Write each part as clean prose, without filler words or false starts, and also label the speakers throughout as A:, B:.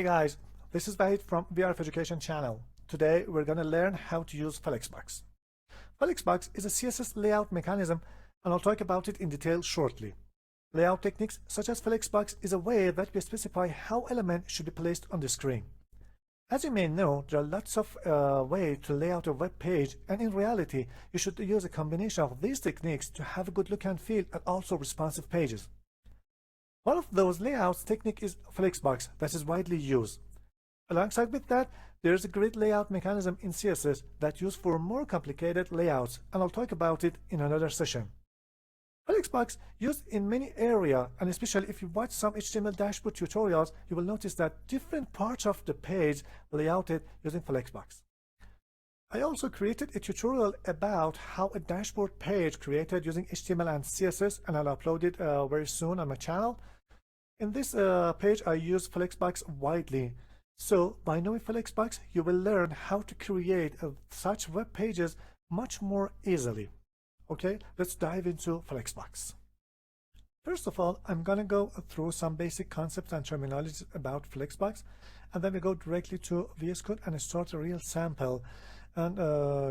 A: guys, this is Vahid from VRF Education channel. Today we're going to learn how to use Flexbox. Flexbox is a CSS layout mechanism, and I'll talk about it in detail shortly. Layout techniques such as Flexbox is a way that we specify how elements should be placed on the screen. As you may know, there are lots of ways to lay out a web page, and in reality you should use a combination of these techniques to have a good look and feel and also responsive pages. One of those layouts technique is Flexbox that is widely used. Alongside with that, there is a grid layout mechanism in CSS that used for more complicated layouts, and I'll talk about it in another session. Flexbox used in many areas, and especially if you watch some HTML dashboard tutorials, you will notice that different parts of the page layouted using Flexbox. I also created a tutorial about how a dashboard page created using HTML and CSS, and I'll upload it very soon on my channel. In this page, I use Flexbox widely. So by knowing Flexbox, you will learn how to create such web pages much more easily. Okay, let's dive into Flexbox. First of all, I'm going to go through some basic concepts and terminologies about Flexbox, and then we go directly to VS Code and start a real sample and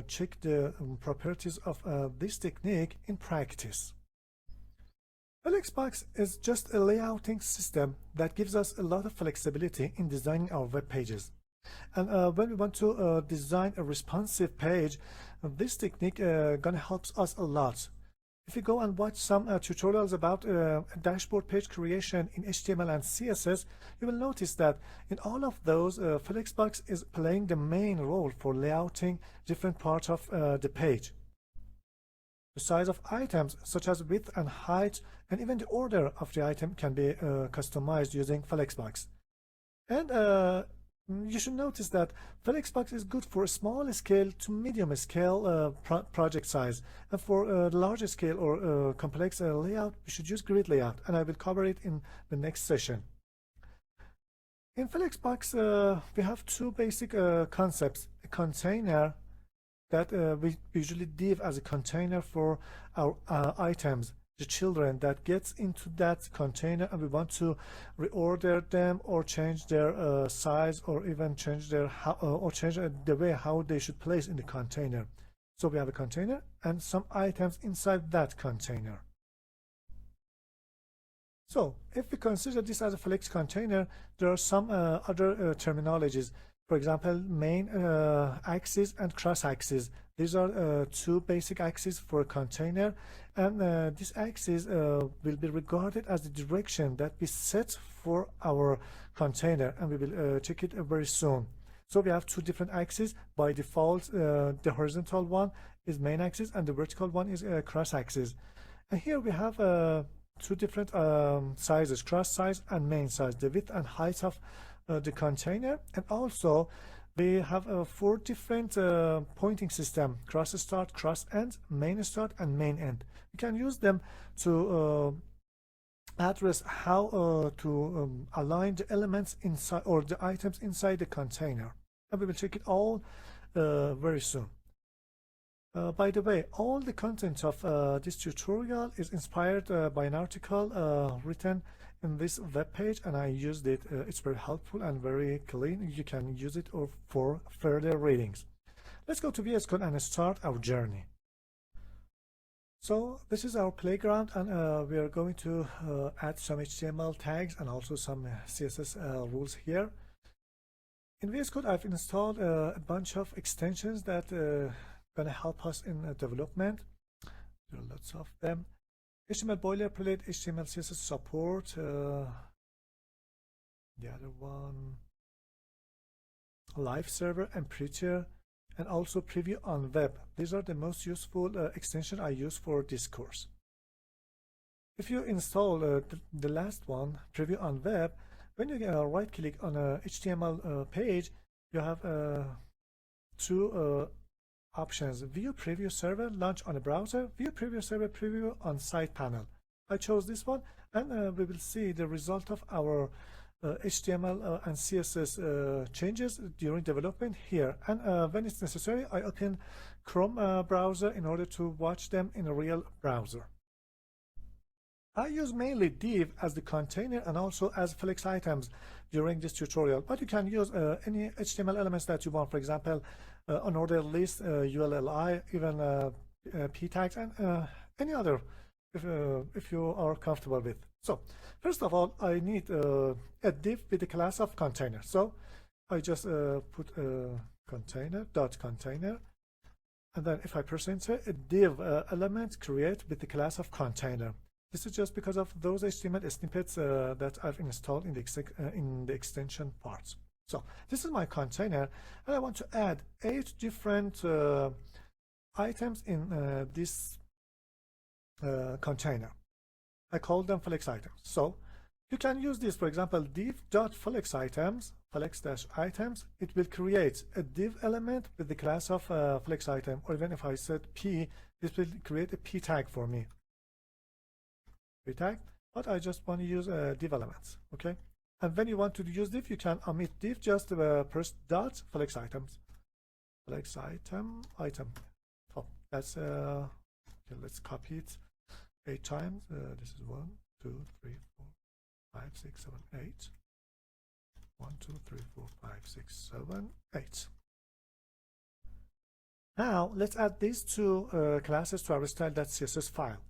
A: check the properties of this technique in practice. Flexbox is just a layouting system that gives us a lot of flexibility in designing our web pages. And when we want to design a responsive page, this technique gonna help us a lot. If you go and watch some tutorials about dashboard page creation in HTML and CSS, you will notice that in all of those, Flexbox is playing the main role for layouting different parts of the page. The size of items, such as width and height, and even the order of the item can be customized using Flexbox. And you should notice that Flexbox is good for a small scale to medium scale project size, and for larger scale or complex layout, we should use grid layout, and I will cover it in the next session. In Flexbox, we have two basic concepts: a container that we usually div as a container for our items, the children that gets into that container, and we want to reorder them or change their size, or even change their change the way how they should place in the container. So we have a container and some items inside that container. So if we consider this as a Flex container, there are some other terminologies. For example, main axis and cross axis. These are two basic axes for a container, and this axis will be regarded as the direction that we set for our container, and we will check it very soon. So we have two different axes. By default, the horizontal one is main axis and the vertical one is cross axis. And here we have two different sizes: cross size and main size, the width and height of the container. And also we have 4 different pointing system: cross start, cross end, main start, and main end. We can use them to address how to align the elements inside, or the items inside the container, and we will check it all very soon. By the way, all the content of this tutorial is inspired by an article written in this web page, and I used it. It's very helpful and very clean. You can use it for further readings. Let's go to VS Code and start our journey. So this is our playground, and we are going to add some HTML tags and also some CSS rules here. In VS Code, I've installed a bunch of extensions that gonna help us in development. There are lots of them. HTML boilerplate, HTML CSS support, the other one, live server and prettier, and also preview on web. These are the most useful extension I use for this course. If you install the last one, preview on web, when you right click on a HTML page, you have two options: view preview server, launch on a browser; view preview server, preview on side panel. I chose this one, and we will see the result of our HTML and CSS changes during development here. And when it's necessary, I open Chrome browser in order to watch them in a real browser. I use mainly div as the container and also as flex items during this tutorial, but you can use any HTML elements that you want. For example, unordered list, ULLI, even p tags, and any other if you are comfortable with. So first of all, I need a div with the class of container. So I just put container, and then if I press enter, a div element create with the class of container. This is just because of those HTML snippets that I've installed in the extension parts. So this is my container, and I want to add 8 different items in this container. I call them flex items. So you can use this, for example, div.flexitems, flex-items. It will create a div element with the class of flex item, or even if I said p, this will create a p tag for me. P tag, but I just want to use div elements. Okay, and when you want to use div, you can omit div, just press dot flex items, flex item. Oh, that's okay, let's copy it 8 times. This is 1, 2, 3, 4, 5, 6, 7, 8. 1, 2, 3, 4, 5, 6, 7, 8. Now let's add these 2 classes to our style.css file.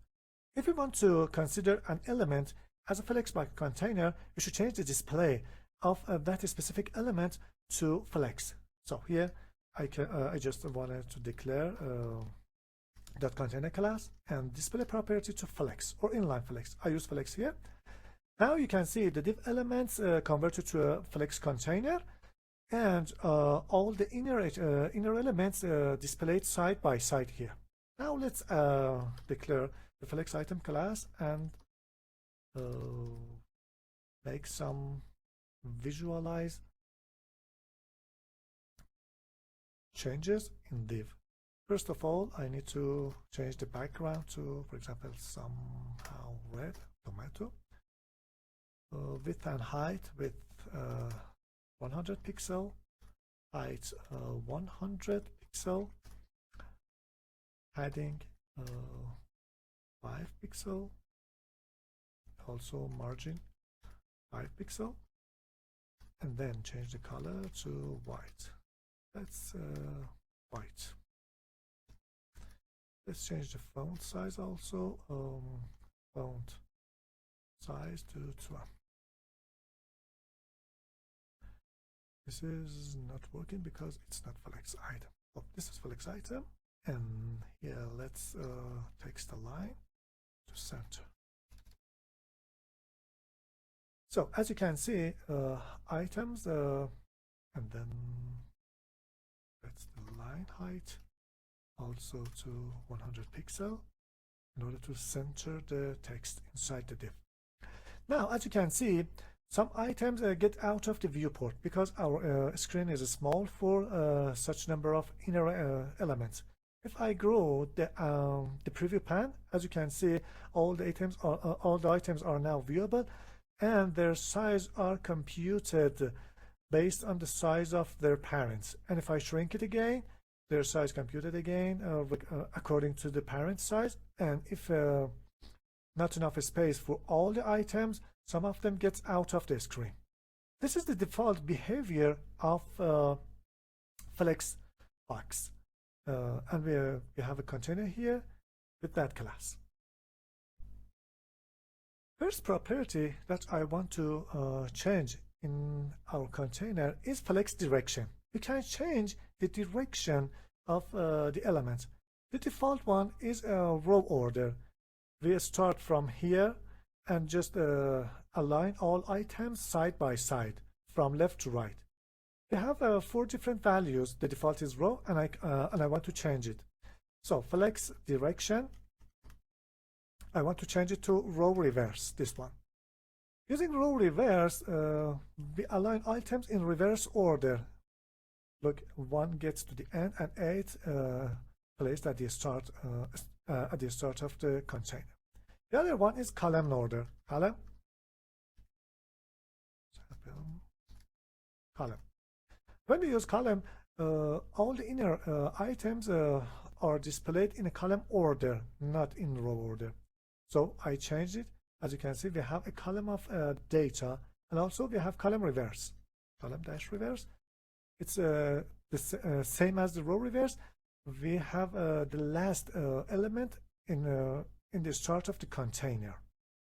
A: If we want to consider an element as a flexbox container, we should change the display of that specific element to flex. So here I just wanted to declare that container class and display property to flex or inline flex. I use flex here. Now you can see the div elements converted to a flex container, and all the inner elements displayed side by side here. Now let's declare the flex item class and make some visualize changes in div. First of all, I need to change the background to, for example, somehow red tomato. Width and height with 100 pixel, height 100 pixel, padding 5 pixel, also margin 5 pixel, and then change the color to white. That's white. Let's change the font size also. Font size to 12. This is not working because it's not flex item. Oh, this is flex item, and here let's text a line to center. So as you can see, items, and then that's the line height also to 100 pixel in order to center the text inside the div. Now, as you can see, some items get out of the viewport because our screen is small for such number of inner elements. If I grow the preview pan, as you can see, all the items are now viewable, and their size are computed based on the size of their parents. And if I shrink it again, their size computed again according to the parent size. And if not enough space for all the items, some of them gets out of the screen. This is the default behavior of Flexbox, and we have a container here with that class. First property that I want to change in our container is flex direction. We can change the direction of the elements. The default one is a row order. We start from here and just align all items side by side from left to right. We have 4 different values. The default is row, and I want to change it. So flex direction, I want to change it to row reverse, this one. Using row reverse, we align items in reverse order. Look, 1 gets to the end and 8 placed at the start of the container. The other one is column order. Column. When we use column, all the inner items are displayed in a column order, not in row order. So I changed it As you can see, we have a column of data, and also we have column reverse, column dash reverse. It's the same as the row reverse. We have the last element in the start of the container,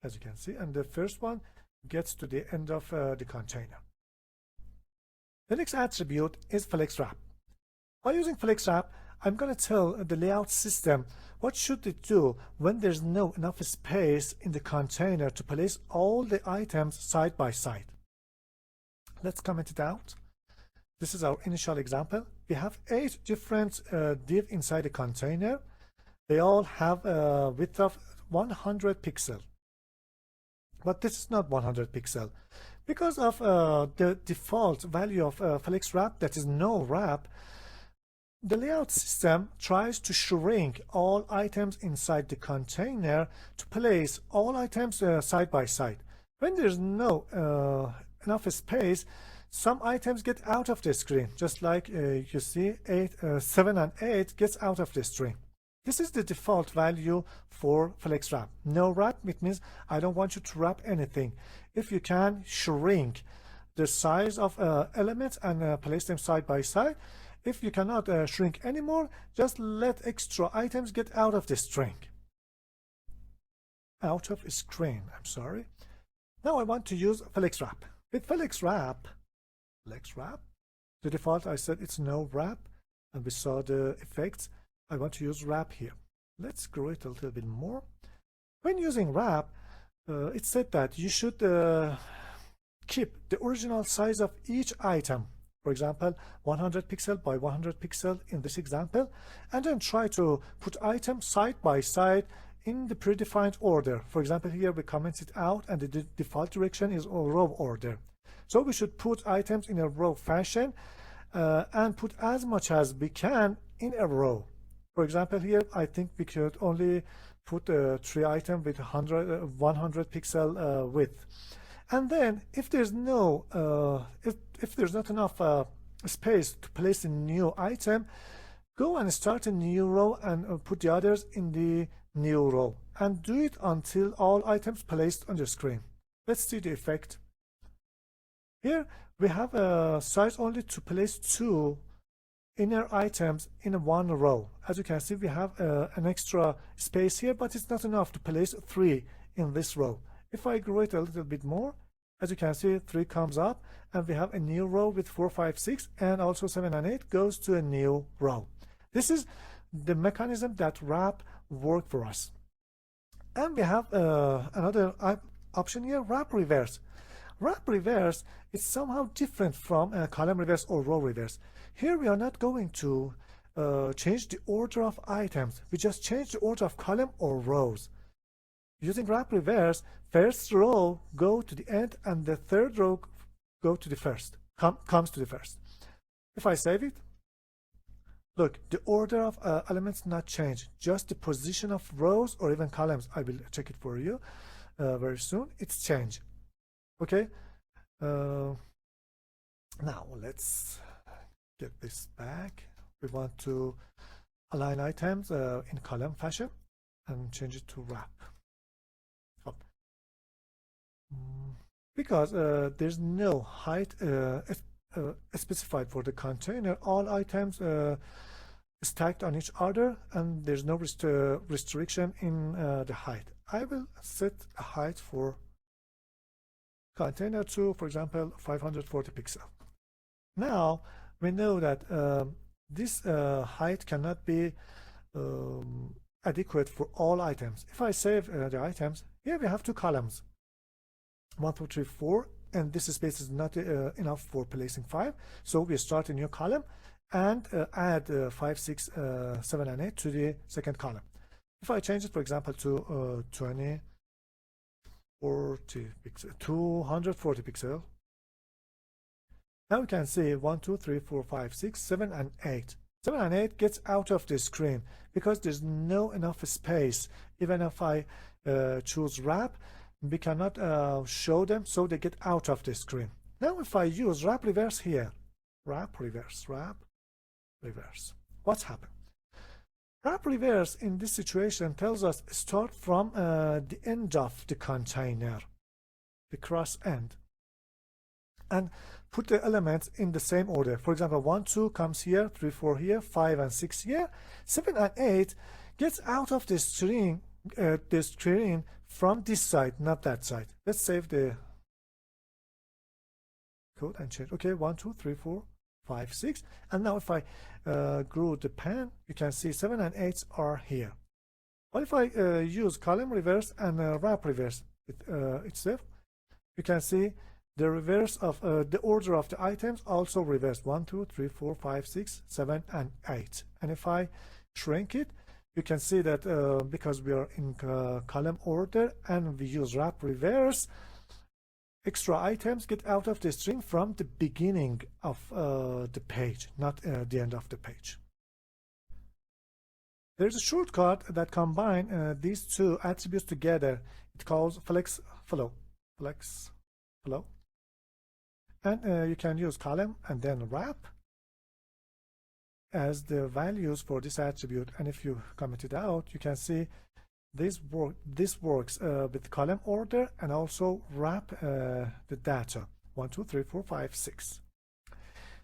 A: as you can see, and the first one gets to the end of the container. The next attribute is FlexWrap. By using FlexWrap, I'm going to tell the layout system what should it do when there's no enough space in the container to place all the items side by side. Let's comment it out. This is our initial example. We have 8 different div inside the container. They all have a width of 100 pixels. But this is not 100 pixels. Because of the default value of FlexWrap, that is no wrap, the layout system tries to shrink all items inside the container to place all items side by side. When there's no enough space, some items get out of the screen, just like you see 7 and 8 gets out of the screen. This is the default value for FlexWrap. No wrap, it means I don't want you to wrap anything. If you can shrink the size of elements and place them side by side. If you cannot shrink anymore, just let extra items get out of the string. Out of screen, I'm sorry. Now I want to use FlexWrap. With FlexWrap, the default I said it's no wrap, and we saw the effects. I want to use wrap here. Let's grow it a little bit more. When using wrap, it said that you should keep the original size of each item. For example, 100 pixel by 100 pixel in this example, and then try to put items side by side in the predefined order. For example, here we comment it out, and the default direction is row order. So we should put items in a row fashion and put as much as we can in a row. For example, here I think we could only put 3 items with 100 pixel width. And then, if there's no, if there's not enough space to place a new item, go and start a new row and put the others in the new row, and do it until all items placed on the screen. Let's see the effect. Here we have a size only to place 2 inner items in one row. As you can see, we have an extra space here, but it's not enough to place 3 in this row. If I grow it a little bit more, as you can see, 3 comes up, and we have a new row with 4, 5, 6, and also 7 and 8 goes to a new row. This is the mechanism that wrap work for us. And we have another option here, wrap reverse. Wrap reverse is somehow different from column reverse or row reverse. Here we are not going to change the order of items. We just change the order of column or rows. Using wrap reverse, first row go to the end, and the third row go to the first, comes to the first. If I save it, look, the order of elements not change, just the position of rows or even columns. I will check it for you very soon. It's changed. Okay. Now let's get this back. We want to align items in column fashion and change it to wrap. Because there's no height specified for the container, all items stacked on each other, and there's no restriction in the height. I will set a height for container to, for example, 540 pixel. Now we know that this height cannot be adequate for all items. If I save the items, here we have 2 columns, 1, 2, 3, 4, and this space is not enough for placing 5. So we start a new column and add 5, 6, 7, and 8 to the second column. If I change it, for example, to 240 pixel, now we can see 1, 2, 3, 4, 5, 6, 7, and 8. 7 and 8 gets out of the screen because there's no enough space. Even if I choose wrap, we cannot show them, so they get out of the screen. Now if I use wrap reverse here, wrap reverse, what's happened? Wrap reverse in this situation tells us start from the end of the container, the cross end, and put the elements in the same order. For example, 1, 2 comes here, 3, 4 here, 5 and 6 here, 7 and 8 gets out of the screen from this side, not that side. Let's save the code and change. Okay, 1, 2, 3, 4, 5, 6. And now if I grow the pen, you can see 7 and 8 are here. What if I use column reverse and wrap reverse itself? You can see the reverse of the order of the items also reversed. 1, 2, 3, 4, 5, 6, 7, and 8. And if I shrink it, you can see that because we are in column order and we use wrap reverse, extra items get out of the string from the beginning of the page, not the end of the page. There's a shortcut that combines these two attributes together. It calls flexflow. And you can use column and then wrap as the values for this attribute. And if you comment it out, you can see this works with column order and also wrap the data 1, 2, 3, 4, 5, 6.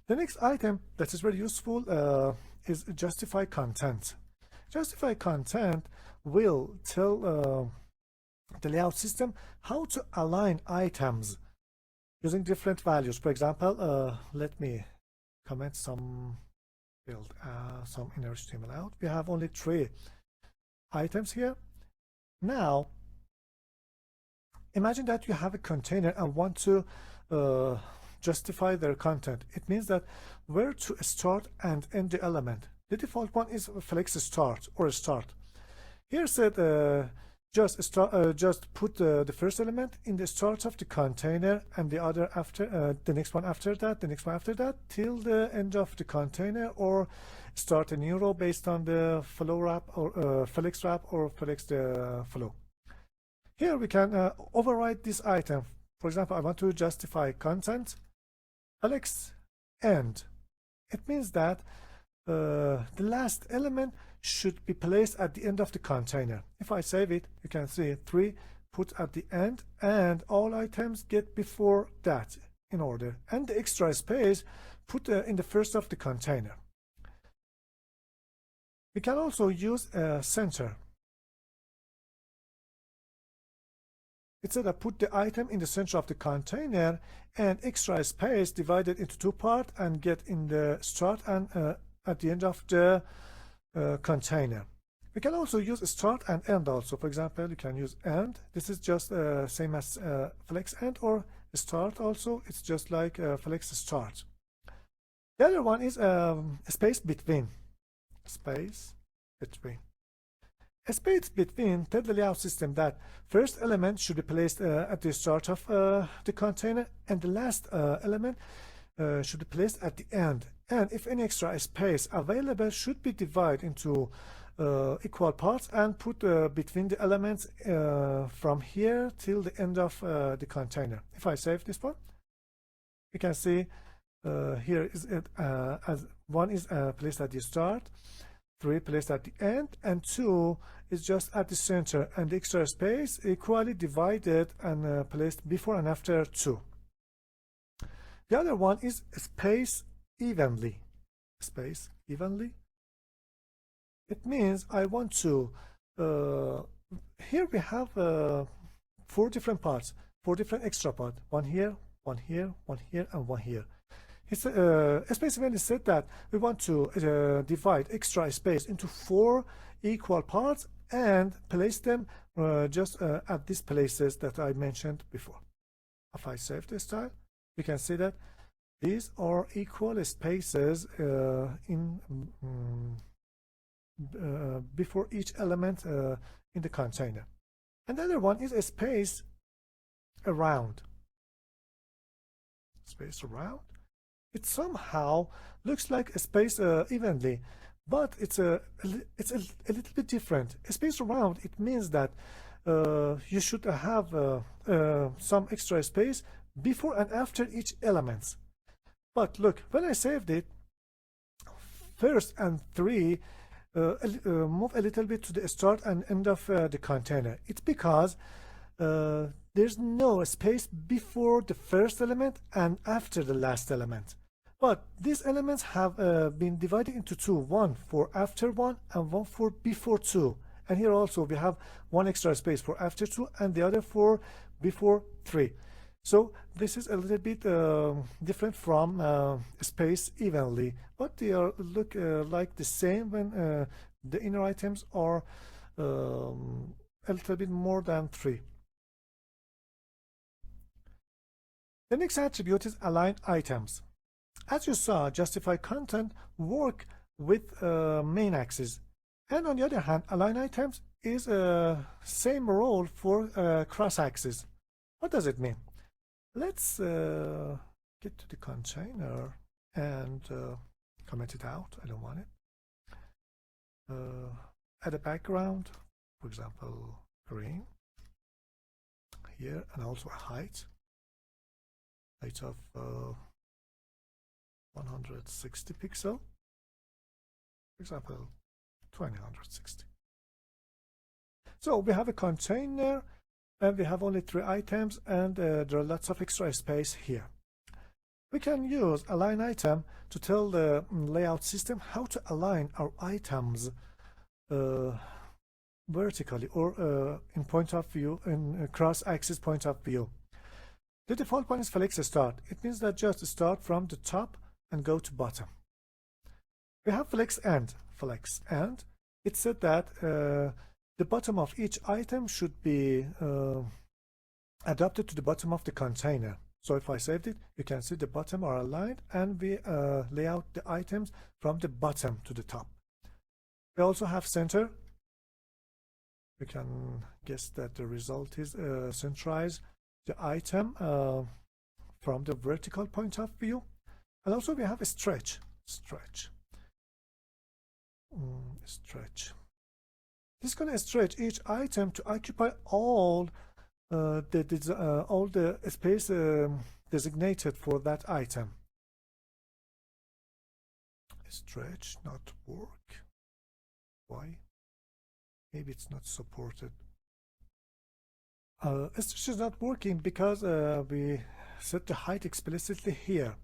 A: The next item that is very useful is justify content. Justify content will tell the layout system how to align items using different values. For example, let me comment some inner HTML out. We have only 3 items here. Now, imagine that you have a container and want to justify their content. It means that where to start and end the element. The default one is flex start or start. Here said just put the first element in the start of the container and the other after the next one after that, the next one after that, till the end of the container, or start a new row based on the flow wrap or flex wrap or flex the flow. Here we can override this item. For example, I want to justify content flex end. It means that the last element should be placed at the end of the container. If I save it, you can see 3 put at the end, and all items get before that in order, and the extra space put in the first of the container. We can also use center. It said that put the item in the center of the container and extra space divided into 2 parts and get in the start and at the end of the container. We can also use start and end also. For example, you can use end. This is just same as flex end, or start also. It's just like flex start. The other one is space between. Space between. A space between tells the layout system that first element should be placed at the start of the container and the last element should be placed at the end. And if any extra space available should be divided into equal parts and put between the elements from here till the end of the container. If I save this one, you can see here is it as 1 is placed at the start, 3 placed at the end, and 2 is just at the center, and the extra space equally divided and placed before and after 2. The other one is space evenly. Space evenly. It means I want to here we have 4 different parts, 4 different extra parts, 1 here, 1 here, 1 here, and 1 here. It's space evenly said that we want to divide extra space into 4 equal parts and place them just at these places that I mentioned before. If I save this time, you can see that these are equal spaces in before each element in the container. And the other one is a space around. Space around. It somehow looks like a space evenly, but it's a little bit different. A space around, it means that you should have some extra space before and after each element. But look, when I saved it, first and 3 move a little bit to the start and end of the container. It's because there's no space before the first element and after the last element. But these elements have been divided into two, one for after one and one for before two. And here also we have one extra space for after two and the other for before three. So this is a little bit different from space evenly, but they are look like the same when the inner items are a little bit more than 3. The next attribute is align items. As you saw, justify content work with main axis, and on the other hand, align items is same role for cross axis. What does it mean? Let's get to the container and comment it out. I don't want it. Add a background, for example, green here, and also a height of 160 pixel, for example, 2060. So we have a container and we have only 3 items, and there are lots of extra space here. We can use align item to tell the layout system how to align our items vertically or in point of view, in cross-axis point of view. The default one is flex start. It means that just start from the top and go to bottom. We have flex end. It said that the bottom of each item should be adapted to the bottom of the container. So if I saved it, you can see the bottom are aligned, and we lay out the items from the bottom to the top. We also have center. We can guess that the result is centralize the item from the vertical point of view. And also we have a stretch. This is going to stretch each item to occupy all the space designated for that item. Stretch not work. Why? Maybe it's not supported. Stretch is not working because we set the height explicitly here.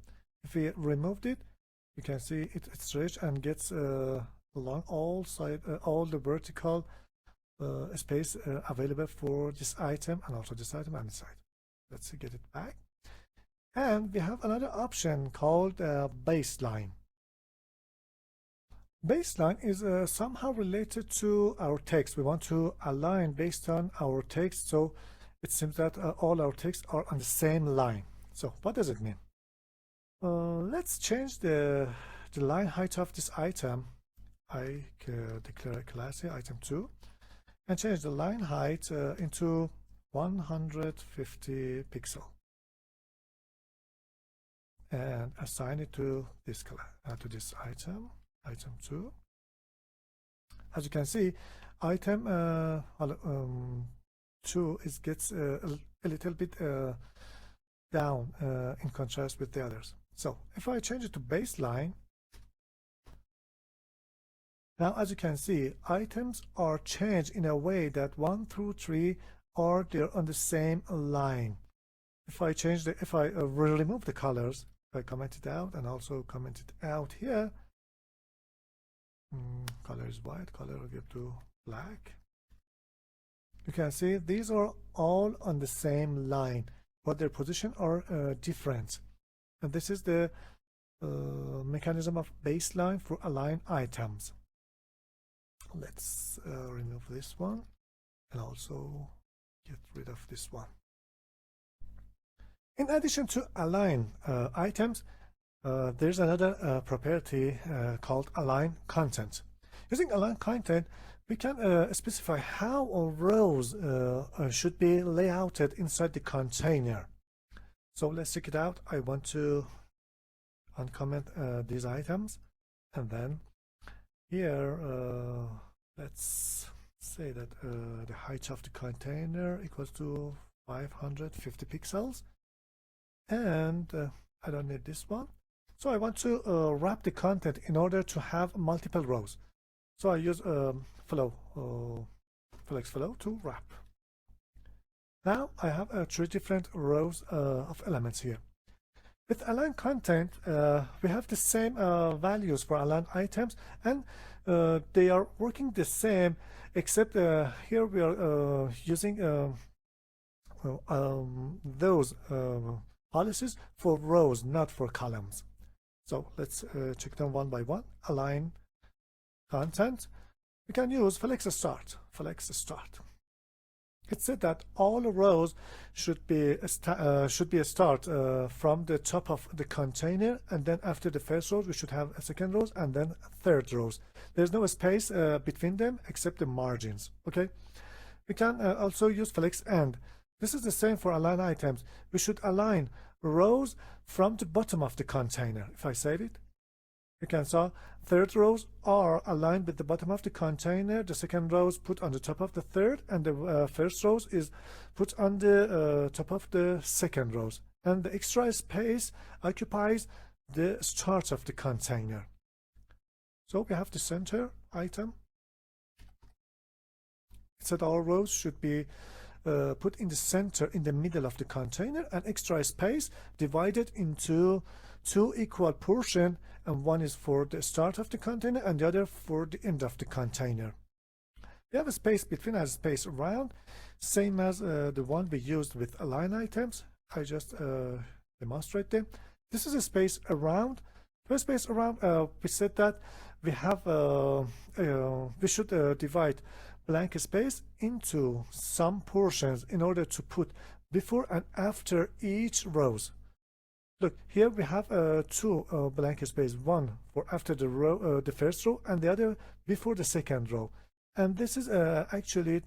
A: If we removed it, you can see it stretch and gets along all the vertical space available for this item, and also this item and this item. Let's get it back. And we have another option called baseline. Baseline is somehow related to our text. We want to align based on our text, so it seems that all our texts are on the same line. So what does it mean? Let's change the line height of this item. I declare a class here, item 2, and change the line height into 150 pixel, and assign it to this color, to this item 2. As you can see, item 2 gets a little bit down in contrast with the others. So if I change it to baseline, now as you can see, items are changed in a way that 1 through 3 are there on the same line. If I change if I remove the colors, if I comment it out and also comment it out here, color is white, color will give to black. You can see these are all on the same line, but their position are different. And this is the mechanism of baseline for align items. Let's remove this one and also get rid of this one. In addition to align items, there's another property called align content. Using align content, we can specify how our rows should be layouted inside the container. So let's check it out. I want to uncomment these items, and then here let's say that the height of the container equals to 550 pixels, and I don't need this one. So I want to wrap the content in order to have multiple rows. So I use flex flow to wrap. Now I have 3 different rows of elements here. With align content, we have the same values for align items, and they are working the same, except here we are using those policies for rows, not for columns. So let's check them one by one. Align content. We can use flex start. It said that all rows should be a start from the top of the container, and then after the first row we should have a second rows and then third rows. There's no space between them except the margins. Okay, we can also use flex end. This is the same for align items. We should align rows from the bottom of the container. If I save it, you can see third rows are aligned with the bottom of the container, the second rows put on the top of the third, and the first rows is put on the top of the second rows, and the extra space occupies the start of the container. So we have the center item. It said all rows should be put in the center, in the middle of the container, and extra space divided into 2 equal portions, and one is for the start of the container and the other for the end of the container. We have a space between and space around, same as the one we used with align items. I just demonstrate them. This is a space around. For space around, we said that we have we should divide blank space into some portions in order to put before and after each rows. Look, here we have 2 blank space, one for after the row, the first row, and the other before the second row. And this is actually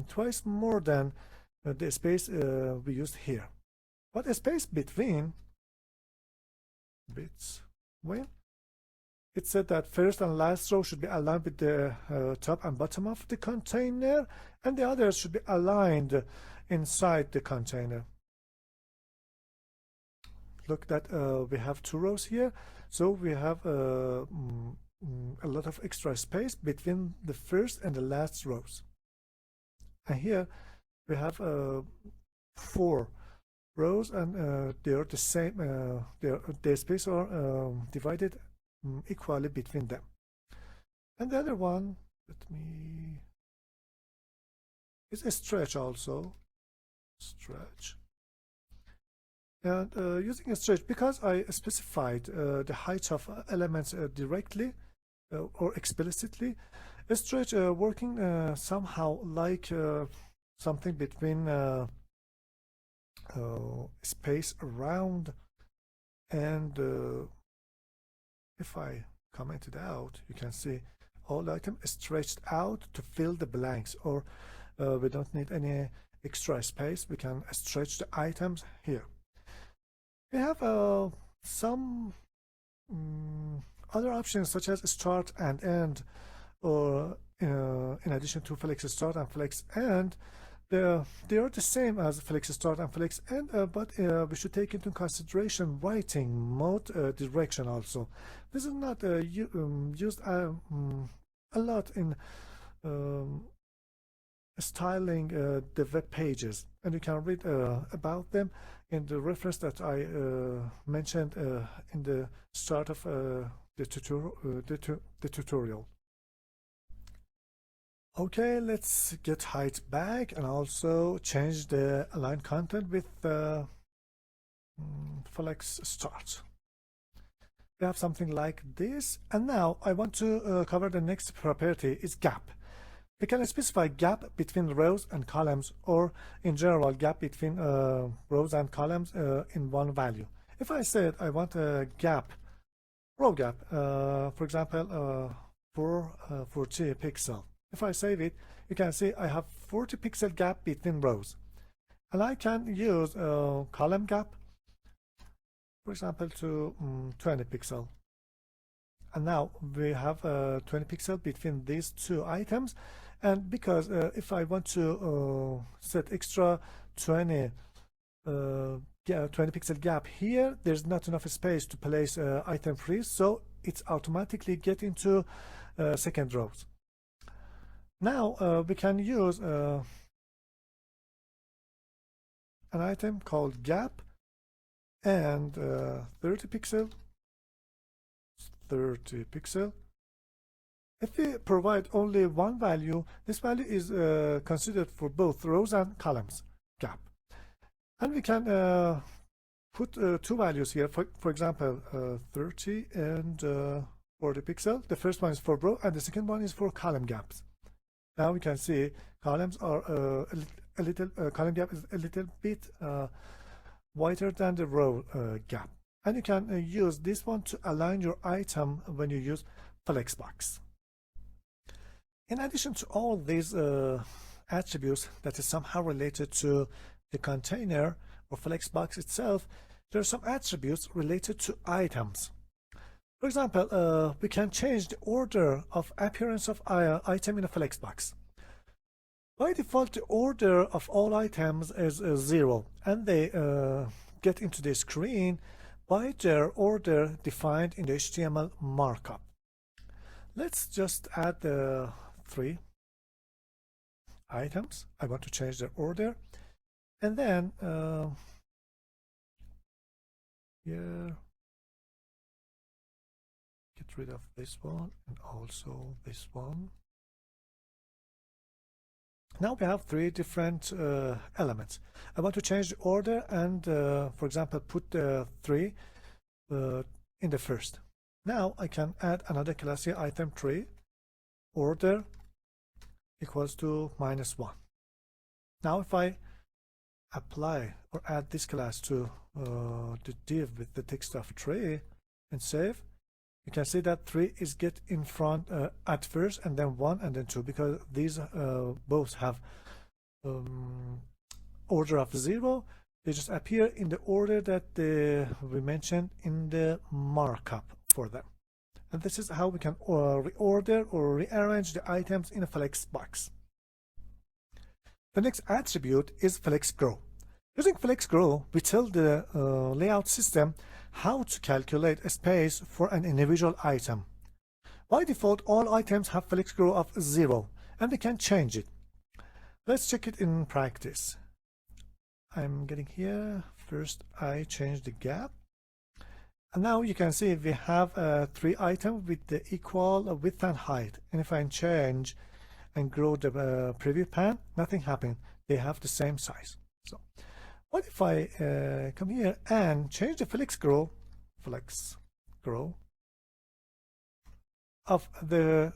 A: twice more than the space we used here. But a space between it said that first and last row should be aligned with the top and bottom of the container, and the others should be aligned inside the container. Look that we have 2 rows here, so we have a lot of extra space between the first and the last rows. And here we have 4 rows, and they are the same. Their space are divided equally between them. And the other one, is a stretch also. And using a stretch, because I specified the height of elements directly or explicitly, a stretch working somehow like something between space around, and if I comment it out, you can see all the item is stretched out to fill the blanks, or we don't need any extra space. We can stretch the items here. We have some other options such as start and end, or in addition to flex start and flex end, they are the same as flex start and flex end, but we should take into consideration writing mode direction also. This is not used a lot in styling the web pages, and you can read about them in the reference that I mentioned in the start of the tutorial. Okay, let's get height back and also change the align content with flex start. We have something like this, and now I want to cover the next property, is gap. We can specify gap between rows and columns, or in general gap between rows and columns in one value. If I said I want a gap, row gap, for example 40 pixel. If I save it, you can see I have 40 pixel gap between rows, and I can use column gap, for example, to 20 pixel. And now we have 20 pixel between these 2 items. And because if I want to set extra 20 pixel gap here, there's not enough space to place item freeze, so it's automatically get into second rows. Now we can use an item called gap and 30 pixel. If we provide only one value, this value is considered for both rows and columns gap. And we can put two values here, for example 30 and 40 pixel. The first one is for row and the second one is for column gaps. Now we can see columns are column gap is a little bit wider than the row gap, and you can use this one to align your item when you use Flexbox. In addition to all these attributes that is somehow related to the container or Flexbox itself, there are some attributes related to items. For example, we can change the order of appearance of item in a Flexbox. By default, the order of all items is 0, and they get into the screen by their order defined in the HTML markup. Let's just add the 3 items. I want to change their order, and then here, get rid of this one and also this one. Now we have 3 different elements. I want to change the order and for example put the 3 in the first. Now I can add another class here, item 3 order equals to -1. Now if I apply or add this class to the div with the text of 3 and save, you can see that 3 is get in front at first, and then 1 and then 2, because these both have order of 0. They just appear in the order that we mentioned in the markup for them. And this is how we can reorder or rearrange the items in a Flexbox. The next attribute is FlexGrow. Using FlexGrow, we tell the layout system how to calculate a space for an individual item. By default, all items have FlexGrow of 0, and we can change it. Let's check it in practice. I'm getting here. First, I change the gap. And now you can see we have 3 items with the equal width and height. And if I change and grow the preview pan, nothing happened. They have the same size. So what if I come here and change the FlexGrow of the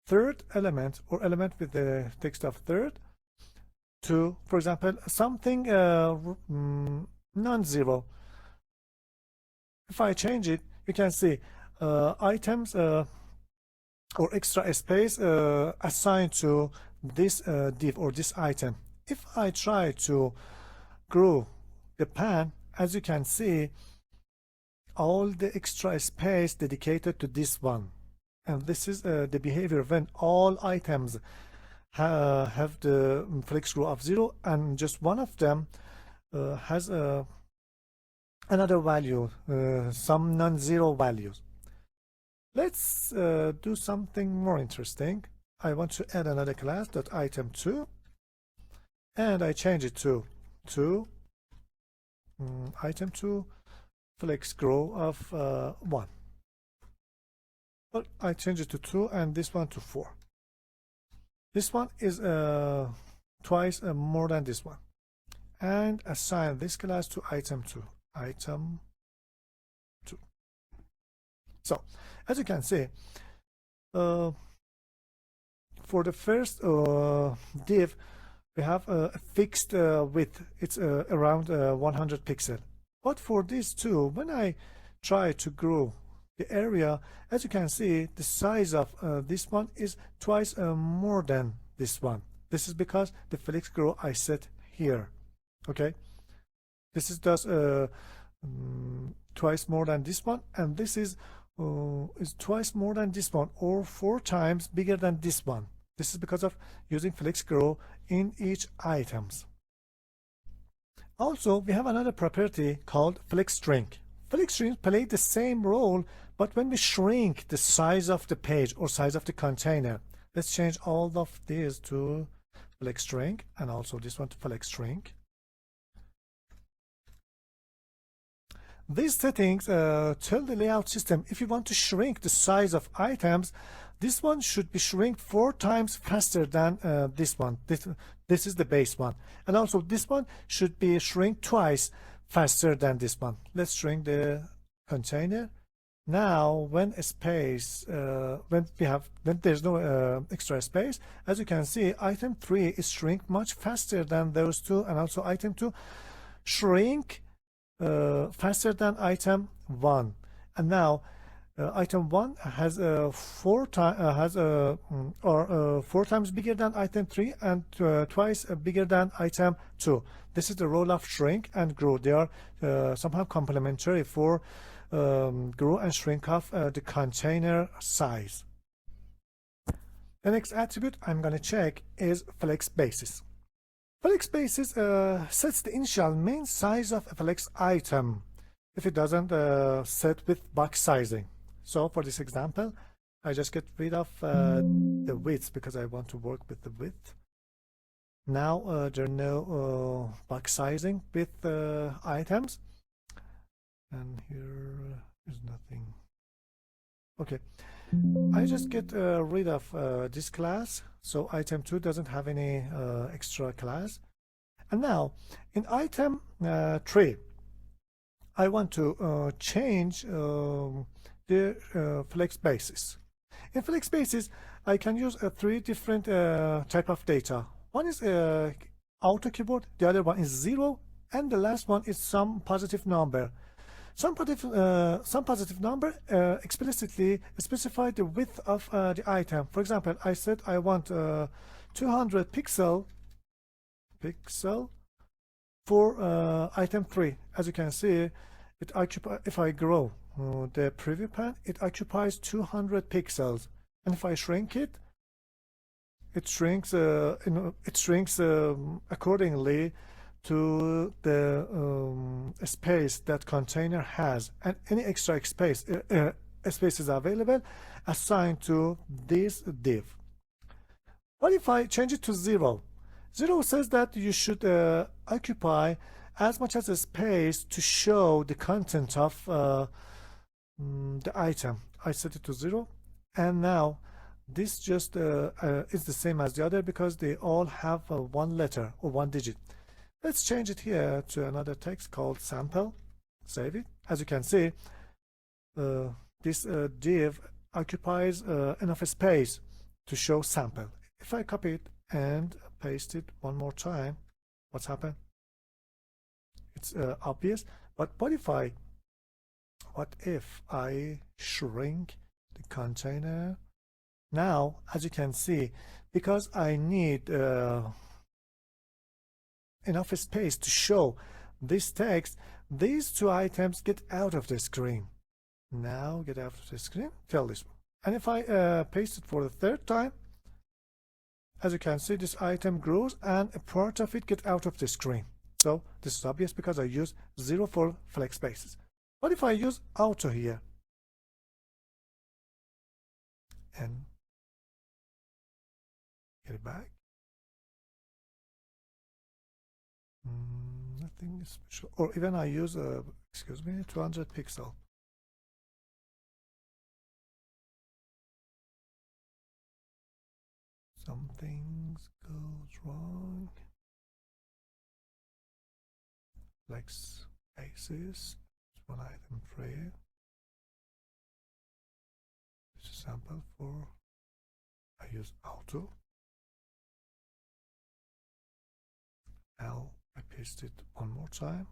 A: third element or element with the text of third to, for example, something non-zero. If I change it, you can see items or extra space assigned to this div or this item. If I try to grow the pan, as you can see, all the extra space dedicated to this one, and this is the behavior when all items have the FlexGrow of 0 and just one of them has another value, some non-zero values. Let's do something more interesting. I want to add another class, .item2, and I change it to item2 FlexGrow of 1. But I change it to 2 and this one to 4. This one is twice more than this one, and assign this class to item2. So as you can see, for the first div we have a fixed width. It's around 100 pixel. But for these two, when I try to grow the area, as you can see, the size of this one is twice more than this one. This is because the FlexGrow I set here. Okay, this is just twice more than this one, and this is twice more than this one, or 4 times bigger than this one. This is because of using FlexGrow in each items. Also, we have another property called FlexString. FlexString play the same role, But when we shrink the size of the page or size of the container, let's change all of these to flex string and also this one to flex string. These settings tell the layout system if you want to shrink the size of items, this one should be shrink 4 times faster than this one. This is the base one. And also this one should be shrink twice faster than this one. Let's shrink the container. Now when a space, when there's no extra space, as you can see, item 3 is shrink much faster than those two, and also item 2 shrink faster than item 1. And now item 1 has 4 times bigger than item 3 and twice bigger than item 2. This is the role of shrink and grow. They are somehow complementary for grow and shrink of the container size. The next attribute I'm going to check is flex basis. Flex basis sets the initial main size of a flex item if it doesn't set with box sizing. So for this example, I just get rid of the width because I want to work with the width. Now there are no box sizing with items, and here is nothing. Okay, I just get rid of this class, so item 2 doesn't have any extra class. And now in item 3, I want to change the flex basis. In flex basis, I can use 3 different type of data. One is auto keyboard, the other one is 0, and the last one is some positive number. Some positive number explicitly specify the width of the item. For example, I said I want 200 pixel for item 3. As you can see, it occupies. If I grow the preview pane, it occupies 200 pixels, and if I shrink it, it shrinks. It shrinks accordingly to the space that container has, and any extra space is available assigned to this div. What if I change it to 0? 0 says that you should occupy as much as a space to show the content of the item. I set it to 0, and now this just is the same as the other because they all have one letter or one digit. Let's change it here to another text called sample. Save it. As you can see, this div occupies enough space to show sample. If I copy it and paste it one more time, what's happened? It's obvious. But what if I shrink the container? Now, as you can see, because I need enough space to show this text, these 2 items get out of the screen. Now get out of the screen, fill this one. And if I paste it for the 3rd time, as you can see, this item grows and a part of it gets out of the screen. So this is obvious because I use 0 for flex basis. What if I use auto here? And get it back. Nothing special. Or even I use 200 pixel. Something goes wrong. Flex basis, one item 3. This is sample for. I use auto. Now I paste it one more time,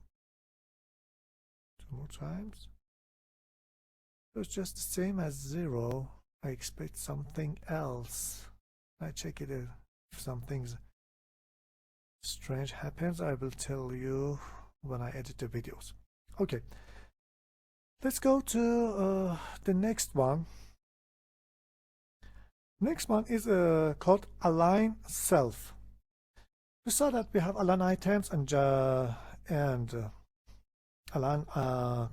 A: 2 more times. So it's just the same as 0. I expect something else. I check it if something strange happens. I will tell you when I edit the videos. Okay, let's go to the next one. Next one is called align self. We saw that we have align items and align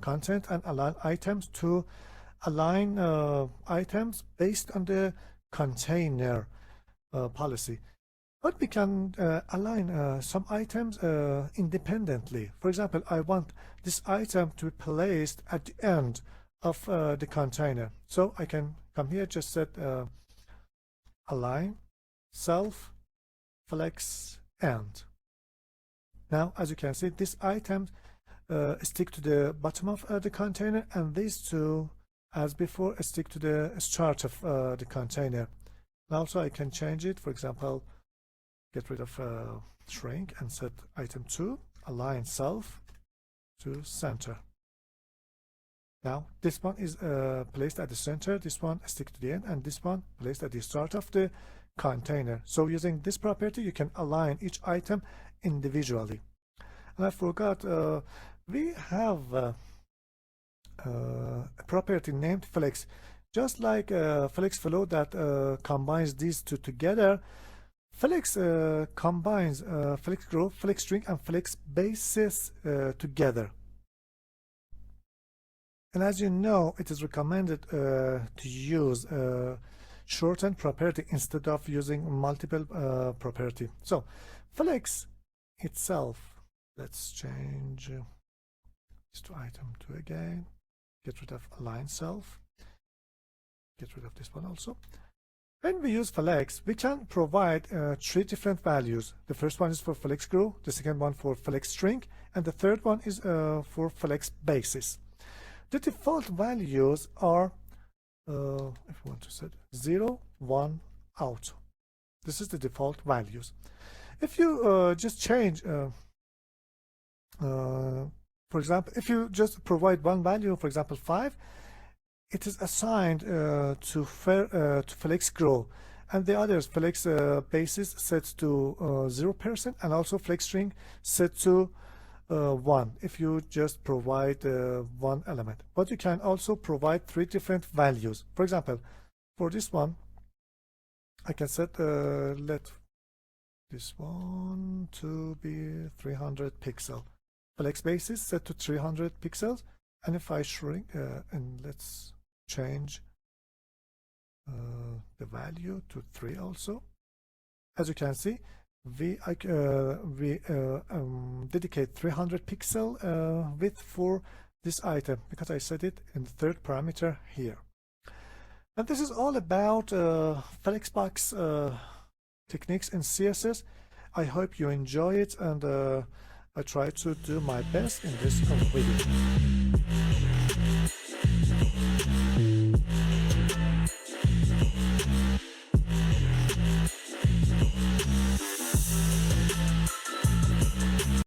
A: content and align items to align items based on the container policy. But we can align some items independently. For example, I want this item to be placed at the end of the container. So I can come here, just set align self flex end. Now, as you can see, this item stick to the bottom of the container, and these two, as before, stick to the start of the container. And also I can change it. For example, get rid of shrink and set item 2 align self to center. Now this one is placed at the center, this one stick to the end, and this one placed at the start of the container. So using this property you can align each item individually. And I forgot, we have a property named flex, just like flex flow that combines these two together. Flex combines flex group, flex string, and flex basis together. And as you know, it is recommended to use shortened property instead of using multiple property. So flex itself, let's change this to item 2 again, get rid of align self, get rid of this one also. When we use flex, we can provide 3 different values. The first one is for flex group, the second one for flex string, and the third one is for flex basis. The default values are, if you want to set 0, 1, out. This is the default values. If you just change, for example, if you just provide one value, for example 5, it is assigned to flex grow, and the others flex basis set to 0%, and also flex string set to 1 if you just provide one element. But you can also provide 3 different values. For example, for this one I can set let this one to be 300 pixel, flex basis set to 300 pixels, and if I shrink and let's change the value to 3 also, as you can see, we dedicate 300 pixel width for this item because I set it in the third parameter here. And this is all about Flexbox techniques in CSS. I hope you enjoy it, and I try to do my best in this video.